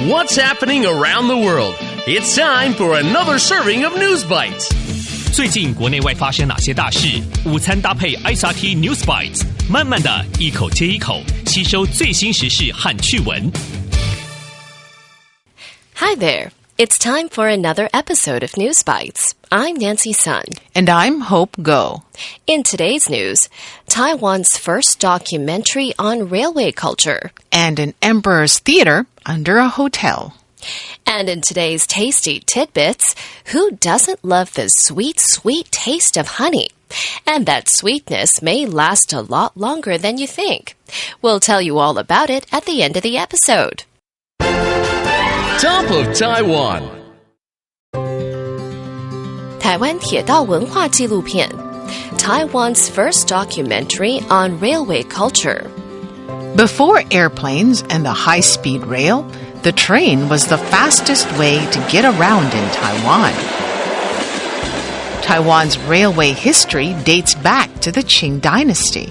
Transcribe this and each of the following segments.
What's happening around the world? It's time for another serving of News Bites. 最近国内外发生哪些大事？午餐搭配 ICT News Bites， 慢慢的一口接一口吸收最新时事和趣闻。Hi there. It's time for another episode of News Bites. I'm Nancy Sun. And I'm Hope Go. In today's news, Taiwan's first documentary on railway culture. And an emperor's theater under a hotel. And in today's tasty tidbits, who doesn't love the sweet, sweet taste of honey? And that sweetness may last a lot longer than you think. We'll tell you all about it at the end of the episode. Top of Taiwan. 台湾铁道文化纪录片 Taiwan's first documentary on railway culture. Before airplanes and the high-speed rail, the train was the fastest way to get around in Taiwan. Taiwan's railway history dates back to the Qing dynasty.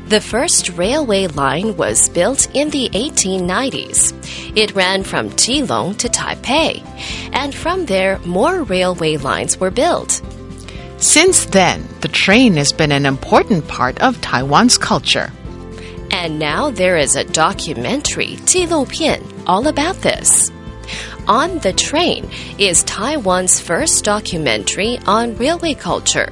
The first railway line was built in the 1890s. It ran from Keelung to Taipei, and from there, more railway lines were built. Since then, the train has been an important part of Taiwan's culture. And now there is a documentary, 纪录片, all about this. On the Train is Taiwan's first documentary on railway culture.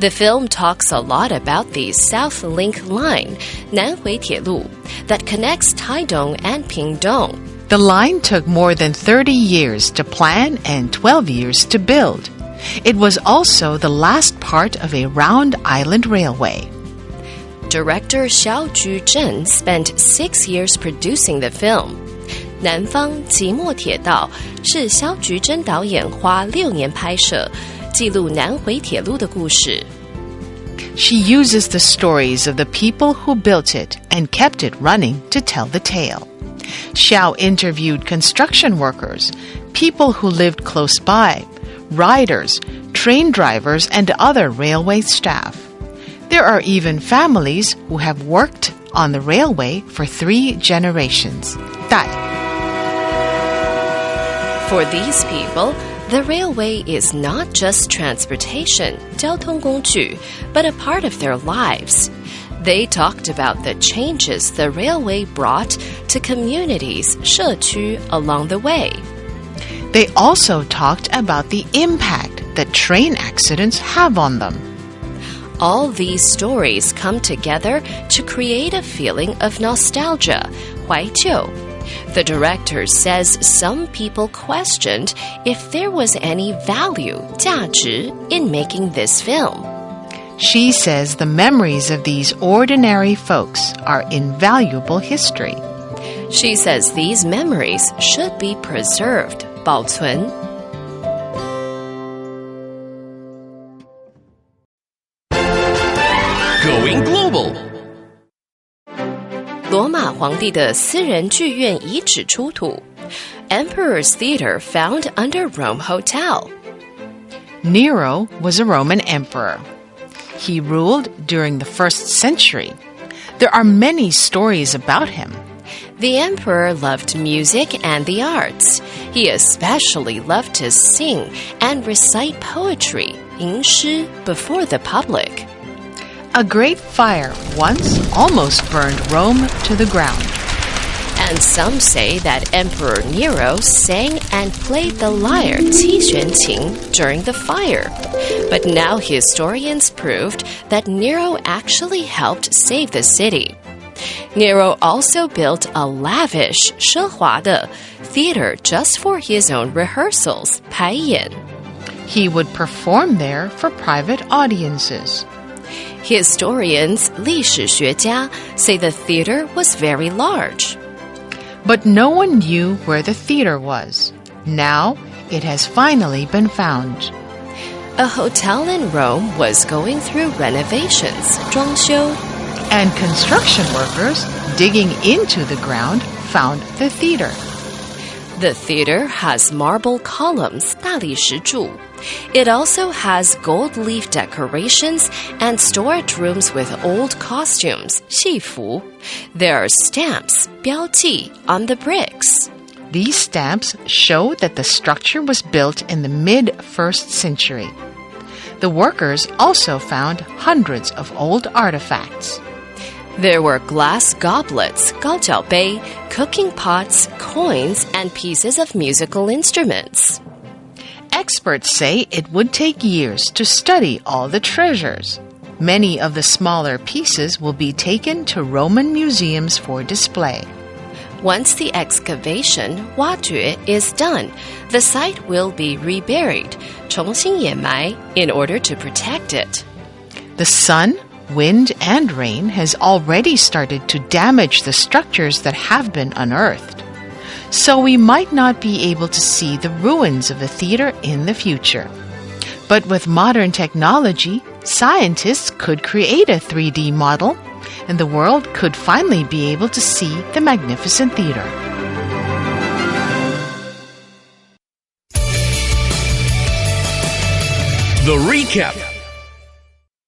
The film talks a lot about the South Link Line, 南回铁路, that connects Taidong and Pingdong. The line took more than 30 years to plan and 12 years to build. It was also the last part of a round island railway. Director Xiao Juzhen spent 6 years producing the film. 南方即墨铁道是萧菊珍导演花6年拍摄，记录南回铁路的故事。She uses the stories of the people who built it and kept it running to tell the tale. Xiao interviewed construction workers, people who lived close by, riders, train drivers, and other railway staff. There are even families who have worked on the railway for 3 generations. 代 For these people, the railway is not just transportation, 交通工具, but a part of their lives. They talked about the changes the railway brought to communities, 社区, along the way. They also talked about the impact that train accidents have on them. All these stories come together to create a feeling of nostalgia, 怀旧. The director says some people questioned if there was any value, 价值, in making this film. She says the memories of these ordinary folks are invaluable history. She says these memories should be preserved, 保存. Going global. 罗马皇帝的私人剧院遗址出土 Emperor's Theater found under Rome Hotel. Nero was a Roman emperor. He ruled during the 1st century. There are many stories about him. The emperor loved music and the arts. He especially loved to sing and recite poetry, 吟诗, before the public. A great fire once almost burned Rome to the ground. And some say that Emperor Nero sang and played the lyre 七弦琴 during the fire. But now historians proved that Nero actually helped save the city. Nero also built a lavish 奢华的 theater just for his own rehearsals, 排演. He would perform there for private audiences. Historians, 历史学家, say the theater was very large. But no one knew where the theater was. Now it has finally been found. A hotel in Rome was going through renovations, 装修. And construction workers digging into the ground found the theater. The theater has marble columns, 大理石柱. It also has gold leaf decorations and storage rooms with old costumes, 戏服. There are stamps, 标记, on the bricks. These stamps show that the structure was built in the mid-1st century. The workers also found hundreds of old artifacts. There were glass goblets, 高脚杯, cooking pots, coins, and pieces of musical instruments. Experts say it would take years to study all the treasures. Many of the smaller pieces will be taken to Roman museums for display. Once the excavation, 挖掘, is done, the site will be reburied, 重新掩埋, in order to protect it. The sun, wind, and rain has already started to damage the structures that have been unearthed. So we might not be able to see the ruins of the theater in the future. But with modern technology, scientists could create a 3D model, and the world could finally be able to see the magnificent theater. The recap.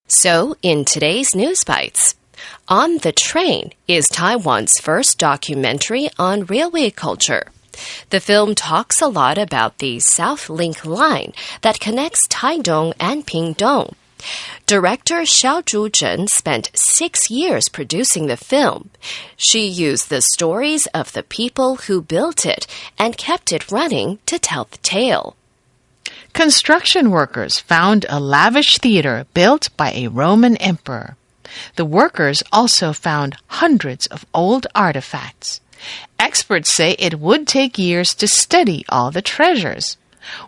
So, in today's News Bites, On the Train is Taiwan's first documentary on railway culture. The film talks a lot about the South Link line that connects Taidong and Pingdong. Director Xiao Zhuzhen spent 6 years producing the film. She used the stories of the people who built it and kept it running to tell the tale. Construction workers found a lavish theater built by a Roman emperor. The workers also found hundreds of old artifacts. Experts say it would take years to study all the treasures.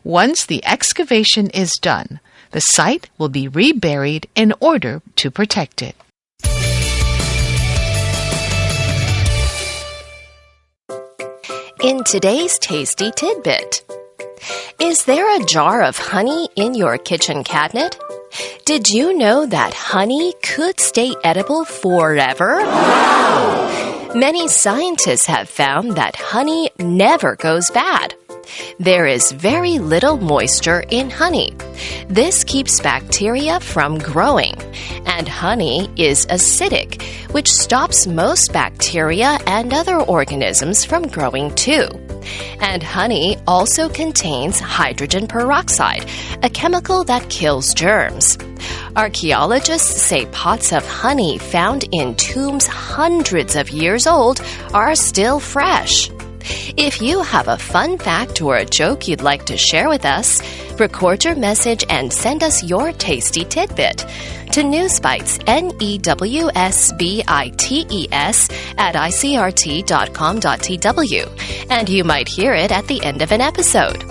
Once the excavation is done, the site will be reburied in order to protect it. In today's Tasty Tidbit, is there a jar of honey in your kitchen cabinet? Did you know that honey could stay edible forever? Wow! Many scientists have found that honey never goes bad. There is very little moisture in honey. This keeps bacteria from growing. And honey is acidic, which stops most bacteria and other organisms from growing too. And honey also contains hydrogen peroxide, a chemical that kills germs. Archaeologists say pots of honey found in tombs hundreds of years old are still fresh. If you have a fun fact or a joke you'd like to share with us, record your message and send us your tasty tidbit to Newsbites, NEWSBITES @icrt.com.tw, and you might hear it at the end of an episode.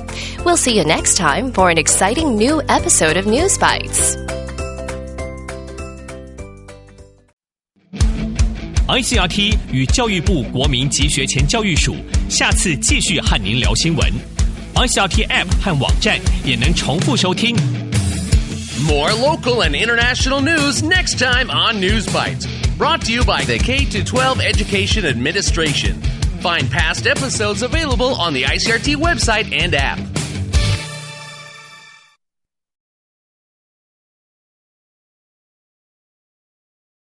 We'll see you next time for an exciting new episode of Newsbites. ICRT 与教育部国民及学前教育署下次继续和您聊新闻。ICRT App 和网站也能重复收听。More local and international news next time on News Bites. Brought to you by the K-12 Education Administration. Find past episodes available on the ICRT website and app.